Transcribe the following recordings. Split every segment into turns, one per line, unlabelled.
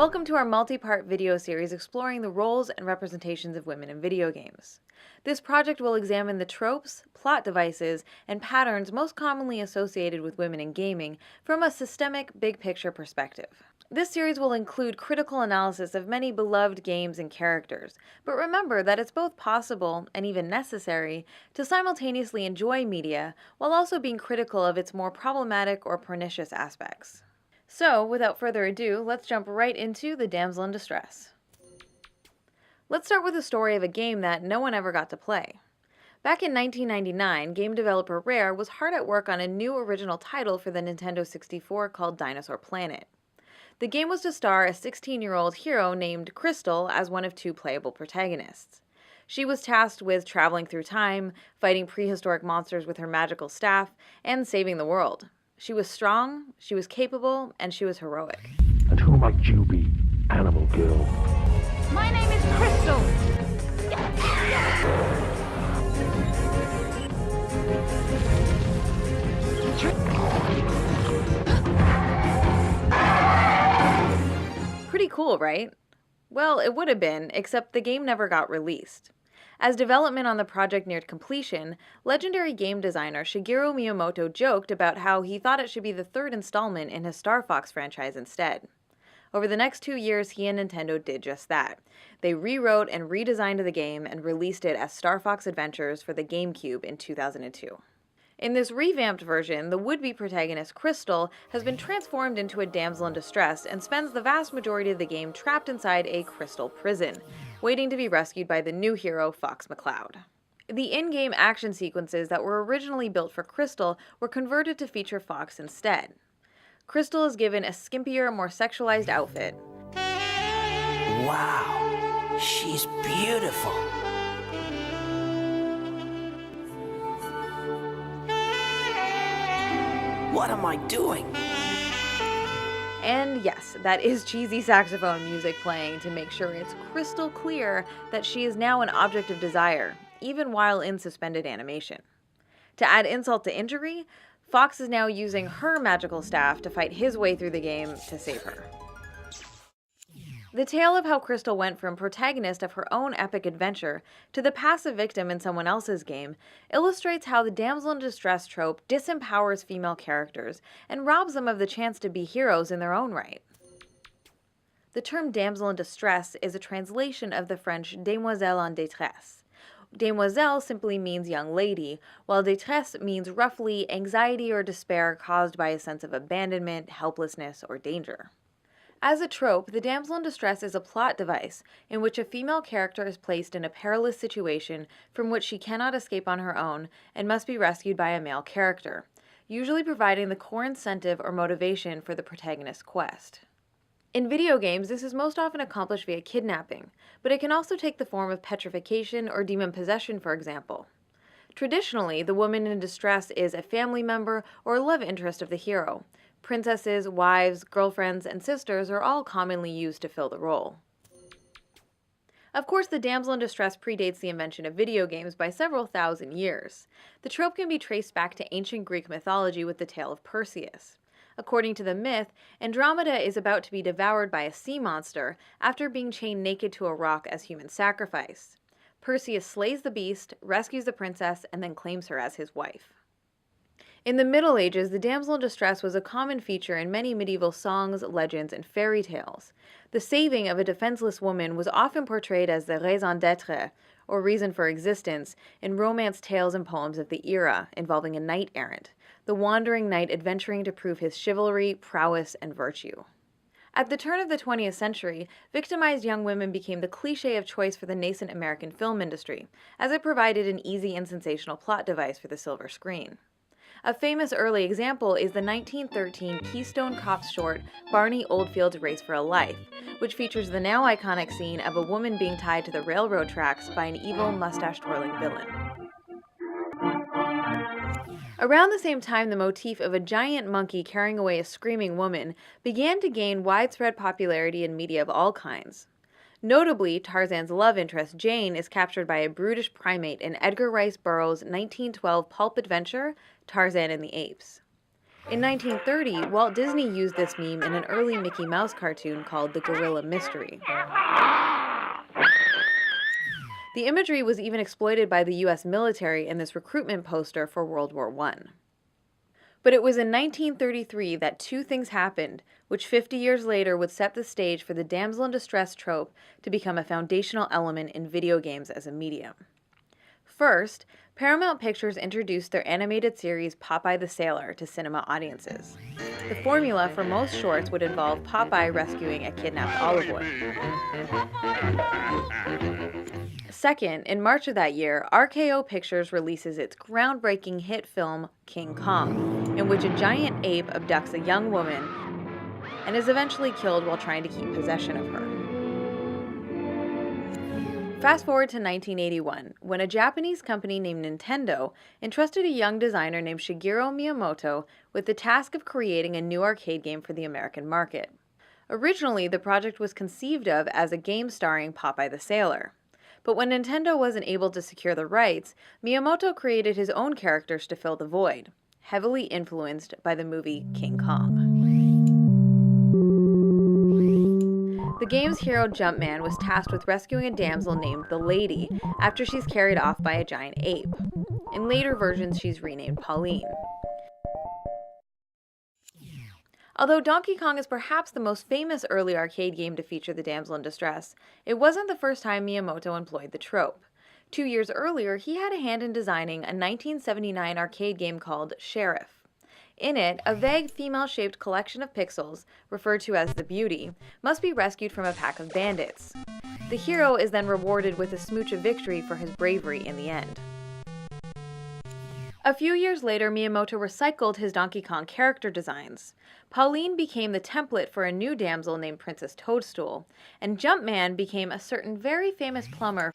Welcome to our multi-part video series exploring the roles and representations of women in video games. This project will examine the tropes, plot devices, and patterns most commonly associated with women in gaming from a systemic, big-picture perspective. This series will include critical analysis of many beloved games and characters, but remember that it's both possible, and even necessary, to simultaneously enjoy media while also being critical of its more problematic or pernicious aspects. So, without further ado, let's jump right into The Damsel in Distress. Let's start with the story of a game that no one ever got to play. Back in 1999, game developer Rare was hard at work on a new original title for the Nintendo 64 called Dinosaur Planet. The game was to star a 16-year-old hero named Crystal as one of two playable protagonists. She was tasked with traveling through time, fighting prehistoric monsters with her magical staff, and saving the world. She was strong, she was capable, and she was heroic.
And who might you be, animal girl?
My name is Crystal.
Pretty cool, right? Well, it would have been, except the game never got released. As development on the project neared completion, legendary game designer Shigeru Miyamoto joked about how he thought it should be the third installment in his Star Fox franchise instead. Over the next 2 years, he and Nintendo did just that. They rewrote and redesigned the game and released it as Star Fox Adventures for the GameCube in 2002. In this revamped version, the would-be protagonist Crystal has been transformed into a damsel in distress and spends the vast majority of the game trapped inside a crystal prison, waiting to be rescued by the new hero, Fox McCloud. The in-game action sequences that were originally built for Crystal were converted to feature Fox instead. Crystal is given a skimpier, more sexualized outfit.
Wow, she's beautiful. What am I doing?
And yes, that is cheesy saxophone music playing to make sure it's crystal clear that she is now an object of desire, even while in suspended animation. To add insult to injury, Fox is now using her magical staff to fight his way through the game to save her. The tale of how Crystal went from protagonist of her own epic adventure to the passive victim in someone else's game illustrates how the damsel in distress trope disempowers female characters and robs them of the chance to be heroes in their own right. The term damsel in distress is a translation of the French demoiselle en détresse. Demoiselle simply means young lady, while détresse means roughly anxiety or despair caused by a sense of abandonment, helplessness, or danger. As a trope, the damsel in distress is a plot device in which a female character is placed in a perilous situation from which she cannot escape on her own and must be rescued by a male character, usually providing the core incentive or motivation for the protagonist's quest. In video games, this is most often accomplished via kidnapping, but it can also take the form of petrification or demon possession, for example. Traditionally, the woman in distress is a family member or love interest of the hero. Princesses, wives, girlfriends, and sisters are all commonly used to fill the role. Of course, the damsel in distress predates the invention of video games by several thousand years. The trope can be traced back to ancient Greek mythology with the tale of Perseus. According to the myth, Andromeda is about to be devoured by a sea monster after being chained naked to a rock as human sacrifice. Perseus slays the beast, rescues the princess, and then claims her as his wife. In the Middle Ages, the damsel in distress was a common feature in many medieval songs, legends, and fairy tales. The saving of a defenseless woman was often portrayed as the raison d'être, or reason for existence, in romance tales and poems of the era, involving a knight-errant, the wandering knight adventuring to prove his chivalry, prowess, and virtue. At the turn of the 20th century, victimized young women became the cliché of choice for the nascent American film industry, as it provided an easy and sensational plot device for the silver screen. A famous early example is the 1913 Keystone Cops short Barney Oldfield's Race for a Life, which features the now iconic scene of a woman being tied to the railroad tracks by an evil, mustache-twirling villain. Around the same time, the motif of a giant monkey carrying away a screaming woman began to gain widespread popularity in media of all kinds. Notably, Tarzan's love interest, Jane, is captured by a brutish primate in Edgar Rice Burroughs' 1912 pulp adventure, Tarzan and the Apes. In 1930, Walt Disney used this meme in an early Mickey Mouse cartoon called The Gorilla Mystery. The imagery was even exploited by the US military in this recruitment poster for World War I. But it was in 1933 that two things happened, which 50 years later would set the stage for the damsel in distress trope to become a foundational element in video games as a medium. First, Paramount Pictures introduced their animated series Popeye the Sailor to cinema audiences. The formula for most shorts would involve Popeye rescuing a kidnapped olive oil. Second, in March of that year, RKO Pictures releases its groundbreaking hit film King Kong, in which a giant ape abducts a young woman and is eventually killed while trying to keep possession of her. Fast forward to 1981, when a Japanese company named Nintendo entrusted a young designer named Shigeru Miyamoto with the task of creating a new arcade game for the American market. Originally, the project was conceived of as a game starring Popeye the Sailor. But when Nintendo wasn't able to secure the rights, Miyamoto created his own characters to fill the void, heavily influenced by the movie King Kong. The game's hero Jumpman was tasked with rescuing a damsel named the Lady after she's carried off by a giant ape. In later versions, she's renamed Pauline. Although Donkey Kong is perhaps the most famous early arcade game to feature the damsel in distress, it wasn't the first time Miyamoto employed the trope. 2 years earlier, he had a hand in designing a 1979 arcade game called Sheriff. In it, a vague female-shaped collection of pixels, referred to as the Beauty, must be rescued from a pack of bandits. The hero is then rewarded with a smooch of victory for his bravery in the end. A few years later, Miyamoto recycled his Donkey Kong character designs. Pauline became the template for a new damsel named Princess Toadstool, and Jumpman became a certain very famous plumber.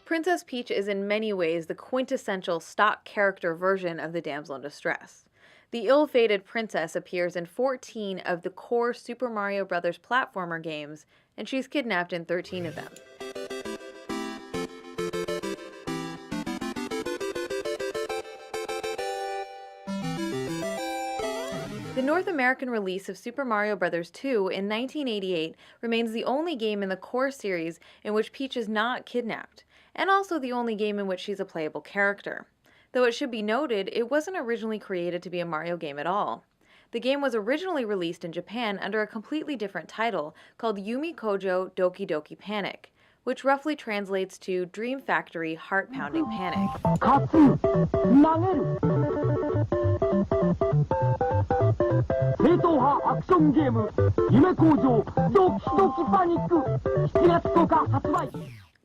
Princess Peach is in many ways the quintessential stock character version of the damsel in distress. The ill-fated princess appears in 14 of the core Super Mario Bros. Platformer games, and she's kidnapped in 13 of them. The North American release of Super Mario Bros. 2 in 1988 remains the only game in the core series in which Peach is not kidnapped, and also the only game in which she's a playable character. Though it should be noted, it wasn't originally created to be a Mario game at all. The game was originally released in Japan under a completely different title called Yumi Kojo Doki Doki Panic, which roughly translates to Dream Factory Heart-Pounding Panic.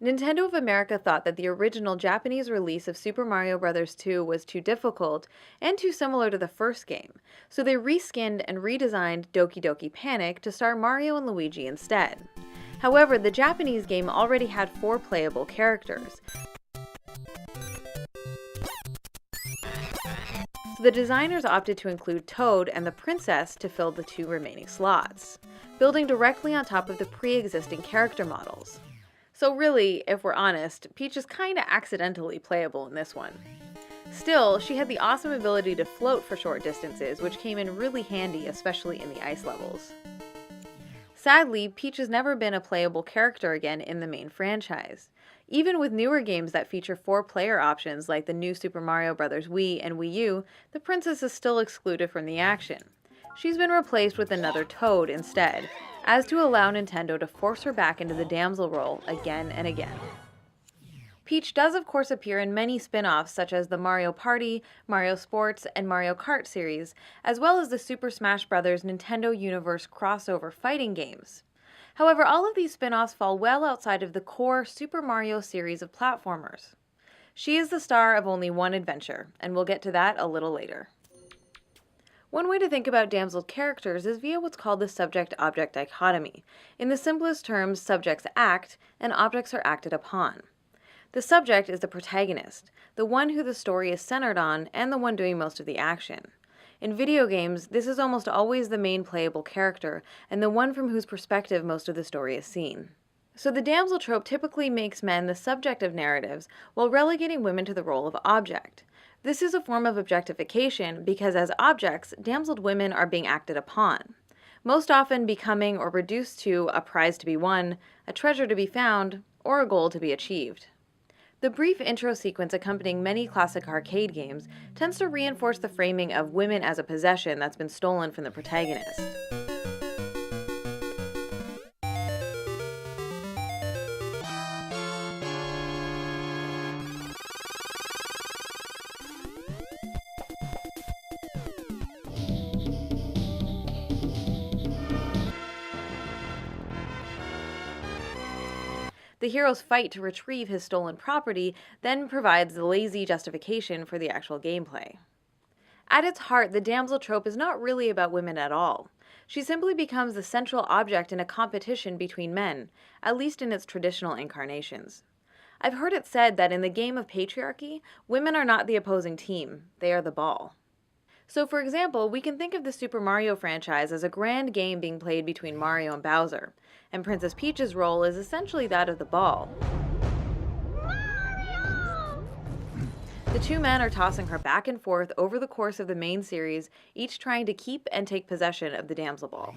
Nintendo of America thought that the original Japanese release of Super Mario Bros. 2 was too difficult and too similar to the first game, so they reskinned and redesigned Doki Doki Panic to star Mario and Luigi instead. However, the Japanese game already had 4 playable characters, so the designers opted to include Toad and the Princess to fill the 2 remaining slots, building directly on top of the pre-existing character models. So really, if we're honest, Peach is kinda accidentally playable in this one. Still, she had the awesome ability to float for short distances, which came in really handy, especially in the ice levels. Sadly, Peach has never been a playable character again in the main franchise. Even with newer games that feature 4-player options like the new Super Mario Bros. Wii and Wii U, the princess is still excluded from the action. She's been replaced with another Toad instead, as to allow Nintendo to force her back into the damsel role again and again. Peach does of course appear in many spin-offs such as the Mario Party, Mario Sports, and Mario Kart series, as well as the Super Smash Bros. Nintendo Universe crossover fighting games. However, all of these spin-offs fall well outside of the core Super Mario series of platformers. She is the star of only one adventure, and we'll get to that a little later. One way to think about damsel characters is via what's called the subject-object dichotomy. In the simplest terms, subjects act, and objects are acted upon. The subject is the protagonist, the one who the story is centered on, and the one doing most of the action. In video games, this is almost always the main playable character, and the one from whose perspective most of the story is seen. So the damsel trope typically makes men the subject of narratives, while relegating women to the role of object. This is a form of objectification because as objects, damseled women are being acted upon, most often becoming or reduced to a prize to be won, a treasure to be found, or a goal to be achieved. The brief intro sequence accompanying many classic arcade games tends to reinforce the framing of women as a possession that's been stolen from the protagonist. The hero's fight to retrieve his stolen property then provides the lazy justification for the actual gameplay. At its heart, the damsel trope is not really about women at all. She simply becomes the central object in a competition between men, at least in its traditional incarnations. I've heard it said that in the game of patriarchy, women are not the opposing team, they are the ball. So for example, we can think of the Super Mario franchise as a grand game being played between Mario and Bowser, and Princess Peach's role is essentially that of the ball.
Mario!
The two men are tossing her back and forth over the course of the main series, each trying to keep and take possession of the damsel ball.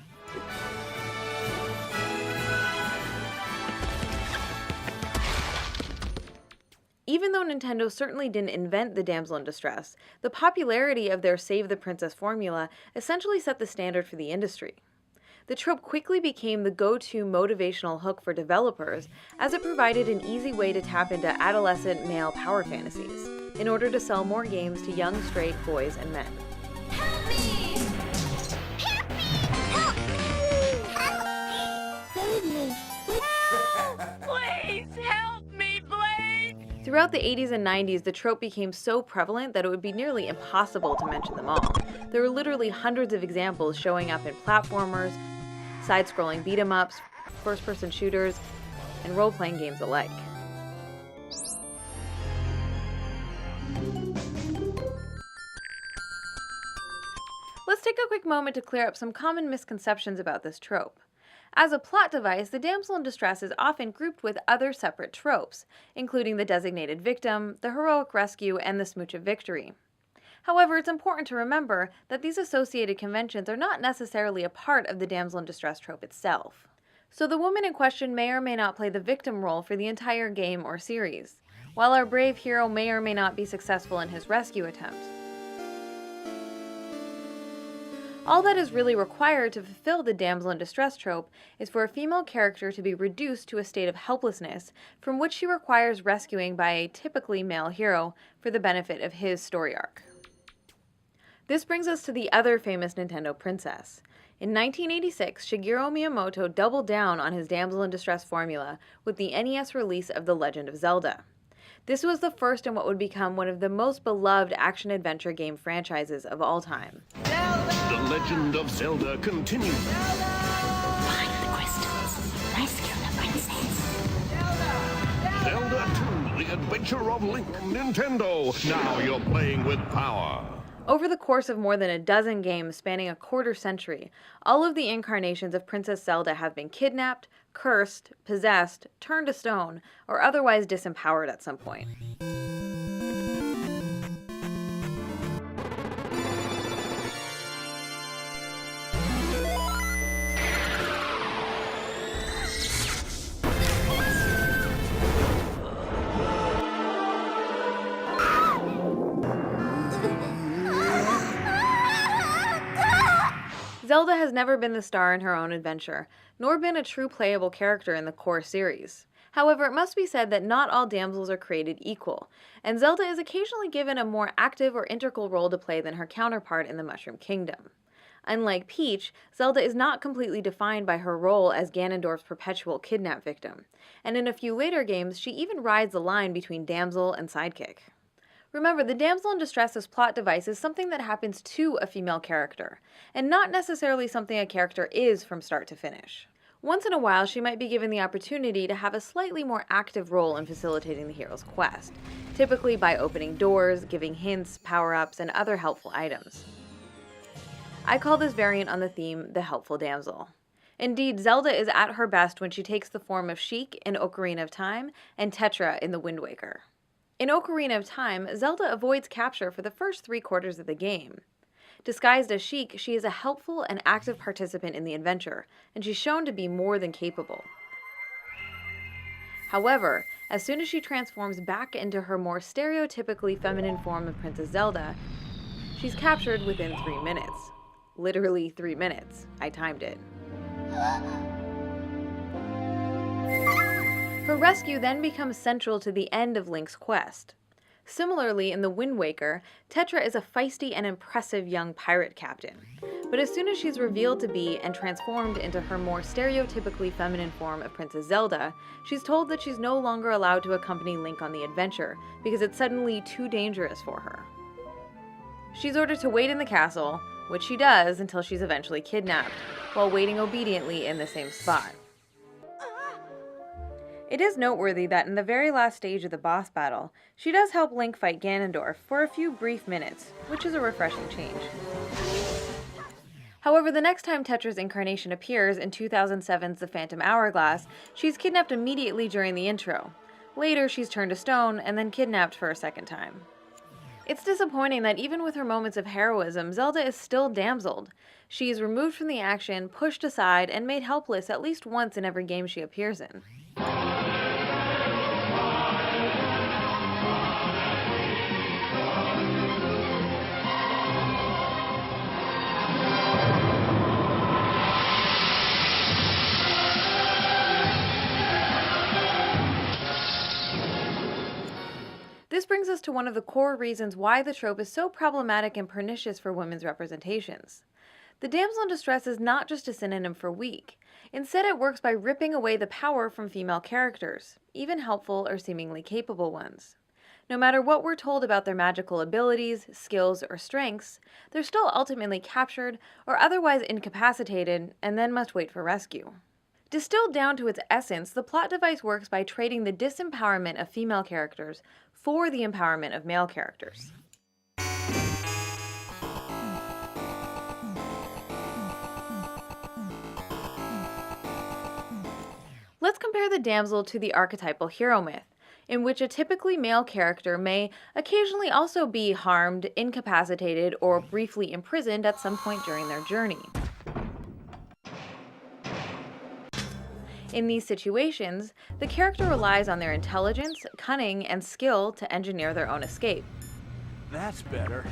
Even though Nintendo certainly didn't invent the damsel in distress, the popularity of their Save the Princess formula essentially set the standard for the industry. The trope quickly became the go-to motivational hook for developers, as it provided an easy way to tap into adolescent male power fantasies, in order to sell more games to young straight boys and men.
Help me! Help me! Help me! Help me! Help! Please help me, Blake!
Throughout the 80s and 90s, the trope became so prevalent that it would be nearly impossible to mention them all. There were literally hundreds of examples showing up in platformers, side-scrolling beat-em-ups, first-person shooters, and role-playing games alike. Let's take a quick moment to clear up some common misconceptions about this trope. As a plot device, the damsel in distress is often grouped with other separate tropes, including the designated victim, the heroic rescue, and the smooch of victory. However, it's important to remember that these associated conventions are not necessarily a part of the damsel in distress trope itself. So the woman in question may or may not play the victim role for the entire game or series, while our brave hero may or may not be successful in his rescue attempt. All that is really required to fulfill the damsel in distress trope is for a female character to be reduced to a state of helplessness from which she requires rescuing by a typically male hero for the benefit of his story arc. This brings us to the other famous Nintendo princess. In 1986, Shigeru Miyamoto doubled down on his damsel in distress formula with the NES release of The Legend of Zelda. This was the first in what would become one of the most beloved action-adventure game franchises of all time.
The Legend of Zelda continues.
Find the crystals. Rescue the princess.
Zelda 2, The Adventure of Link. Nintendo, now you're playing with power.
Over the course of more than a dozen games spanning a quarter century, all of the incarnations of Princess Zelda have been kidnapped, cursed, possessed, turned to stone, or otherwise disempowered at some point. Zelda has never been the star in her own adventure, nor been a true playable character in the core series. However, it must be said that not all damsels are created equal, and Zelda is occasionally given a more active or integral role to play than her counterpart in the Mushroom Kingdom. Unlike Peach, Zelda is not completely defined by her role as Ganondorf's perpetual kidnap victim, and in a few later games, she even rides the line between damsel and sidekick. Remember, the damsel in distress's plot device is something that happens to a female character, and not necessarily something a character is from start to finish. Once in a while, she might be given the opportunity to have a slightly more active role in facilitating the hero's quest, typically by opening doors, giving hints, power-ups, and other helpful items. I call this variant on the theme the helpful damsel. Indeed, Zelda is at her best when she takes the form of Sheik in Ocarina of Time and Tetra in The Wind Waker. In Ocarina of Time, Zelda avoids capture for the first 3/4 of the game. Disguised as Sheik, she is a helpful and active participant in the adventure, and she's shown to be more than capable. However, as soon as she transforms back into her more stereotypically feminine form of Princess Zelda, she's captured within 3 minutes. Literally 3 minutes. I timed it. Her rescue then becomes central to the end of Link's quest. Similarly, in The Wind Waker, Tetra is a feisty and impressive young pirate captain. But as soon as she's revealed to be and transformed into her more stereotypically feminine form of Princess Zelda, she's told that she's no longer allowed to accompany Link on the adventure because it's suddenly too dangerous for her. She's ordered to wait in the castle, which she does until she's eventually kidnapped, while waiting obediently in the same spot. It is noteworthy that in the very last stage of the boss battle, she does help Link fight Ganondorf for a few brief minutes, which is a refreshing change. However, the next time Tetra's incarnation appears in 2007's The Phantom Hourglass, she's kidnapped immediately during the intro. Later, she's turned to stone and then kidnapped for a second time. It's disappointing that even with her moments of heroism, Zelda is still damseled. She is removed from the action, pushed aside, and made helpless at least once in every game she appears in. This brings us to one of the core reasons why the trope is so problematic and pernicious for women's representations. The damsel in distress is not just a synonym for weak. Instead, it works by ripping away the power from female characters, even helpful or seemingly capable ones. No matter what we're told about their magical abilities, skills, or strengths, they're still ultimately captured or otherwise incapacitated and then must wait for rescue. Distilled down to its essence, the plot device works by trading the disempowerment of female characters for the empowerment of male characters. Let's compare the damsel to the archetypal hero myth, in which a typically male character may occasionally also be harmed, incapacitated, or briefly imprisoned at some point during their journey. In these situations, the character relies on their intelligence, cunning, and skill to engineer their own escape.
That's better.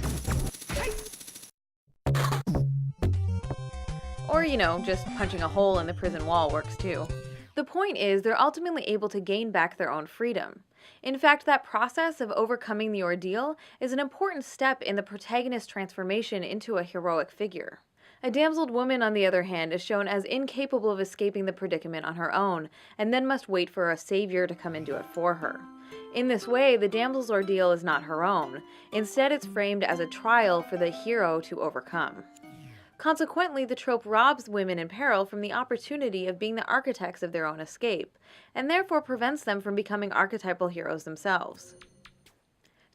Or, just punching a hole in the prison wall works too. The point is, they're ultimately able to gain back their own freedom. In fact, that process of overcoming the ordeal is an important step in the protagonist's transformation into a heroic figure. A damseled woman, on the other hand, is shown as incapable of escaping the predicament on her own, and then must wait for a savior to come and do it for her. In this way, the damsel's ordeal is not her own. Instead, it's framed as a trial for the hero to overcome. Consequently, the trope robs women in peril from the opportunity of being the architects of their own escape, and therefore prevents them from becoming archetypal heroes themselves.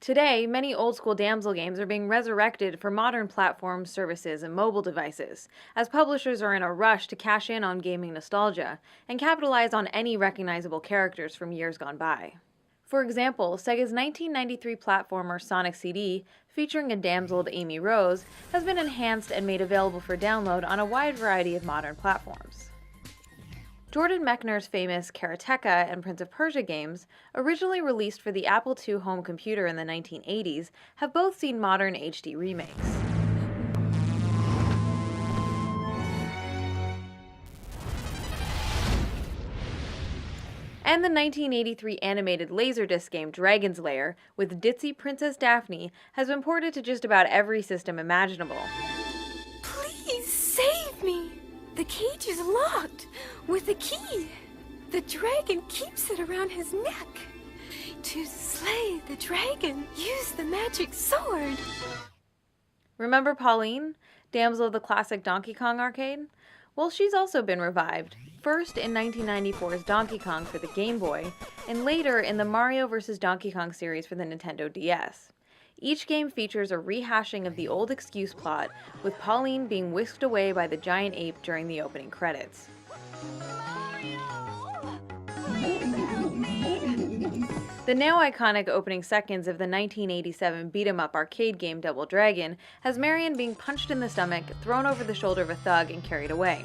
Today, many old-school damsel games are being resurrected for modern platforms, services, and mobile devices, as publishers are in a rush to cash in on gaming nostalgia and capitalize on any recognizable characters from years gone by. For example, Sega's 1993 platformer Sonic CD, featuring a damseled Amy Rose, has been enhanced and made available for download on a wide variety of modern platforms. Jordan Mechner's famous Karateka and Prince of Persia games, originally released for the Apple II home computer in the 1980s, have both seen modern HD remakes. And the 1983 animated Laserdisc game Dragon's Lair, with ditzy Princess Daphne, has been ported to just about every system imaginable.
Please save me! The cage is locked with a key. The dragon keeps it around his neck. To slay the dragon, use the magic sword.
Remember Pauline, damsel of the classic Donkey Kong arcade? Well, she's also been revived, first in 1994's Donkey Kong for the Game Boy, and later in the Mario vs. Donkey Kong series for the Nintendo DS. Each game features a rehashing of the old excuse plot, with Pauline being whisked away by the giant ape during the opening credits. The now iconic opening seconds of the 1987 beat-em-up arcade game Double Dragon has Marion being punched in the stomach, thrown over the shoulder of a thug, and carried away.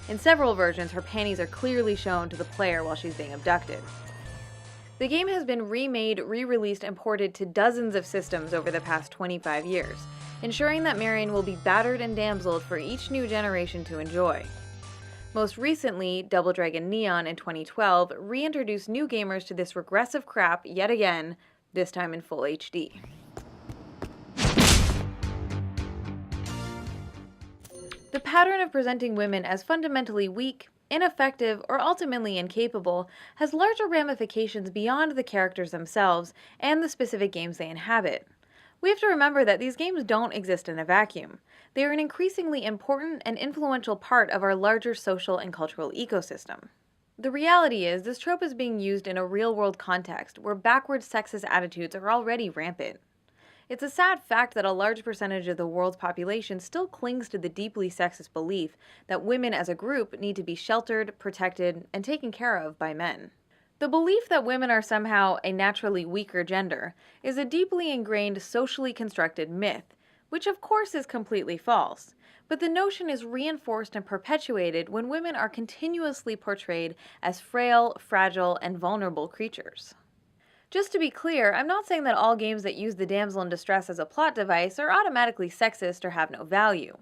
In several versions, her panties are clearly shown to the player while she's being abducted. The game has been remade, re-released, and ported to dozens of systems over the past 25 years, ensuring that Marion will be battered and damseled for each new generation to enjoy. Most recently, Double Dragon Neon in 2012 reintroduced new gamers to this regressive crap yet again, this time in full HD. The pattern of presenting women as fundamentally weak, ineffective, or ultimately incapable has larger ramifications beyond the characters themselves and the specific games they inhabit. We have to remember that these games don't exist in a vacuum. They are an increasingly important and influential part of our larger social and cultural ecosystem. The reality is, this trope is being used in a real-world context where backward sexist attitudes are already rampant. It's a sad fact that a large percentage of the world's population still clings to the deeply sexist belief that women as a group need to be sheltered, protected, and taken care of by men. The belief that women are somehow a naturally weaker gender is a deeply ingrained, socially constructed myth, which of course is completely false, but the notion is reinforced and perpetuated when women are continuously portrayed as frail, fragile, and vulnerable creatures. Just to be clear, I'm not saying that all games that use the damsel in distress as a plot device are automatically sexist or have no value.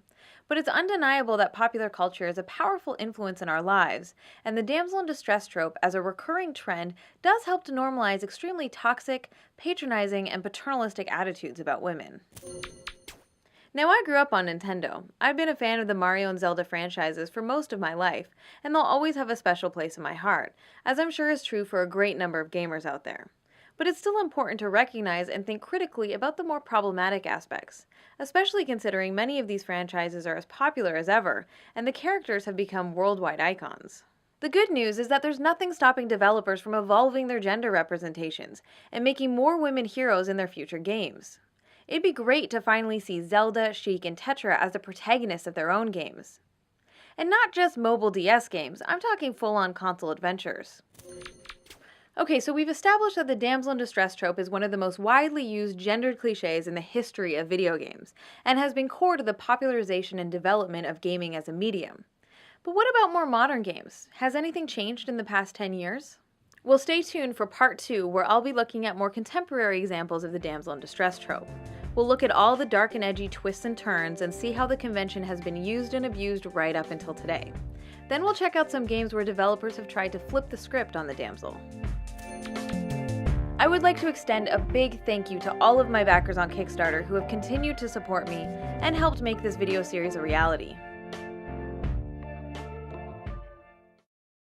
But it's undeniable that popular culture is a powerful influence in our lives, and the damsel in distress trope as a recurring trend does help to normalize extremely toxic, patronizing, and paternalistic attitudes about women. Now, I grew up on Nintendo. I've been a fan of the Mario and Zelda franchises for most of my life, and they'll always have a special place in my heart, as I'm sure is true for a great number of gamers out there. But it's still important to recognize and think critically about the more problematic aspects, especially considering many of these franchises are as popular as ever, and the characters have become worldwide icons. The good news is that there's nothing stopping developers from evolving their gender representations and making more women heroes in their future games. It'd be great to finally see Zelda, Sheik, and Tetra as the protagonists of their own games. And not just mobile DS games, I'm talking full-on console adventures. Okay, so we've established that the damsel in distress trope is one of the most widely used gendered cliches in the history of video games, and has been core to the popularization and development of gaming as a medium. But what about more modern games? Has anything changed in the past 10 years? Well, stay tuned for part 2, where I'll be looking at more contemporary examples of the damsel in distress trope. We'll look at all the dark and edgy twists and turns and see how the convention has been used and abused right up until today. Then we'll check out some games where developers have tried to flip the script on the damsel. I would like to extend a big thank you to all of my backers on Kickstarter who have continued to support me and helped make this video series a reality.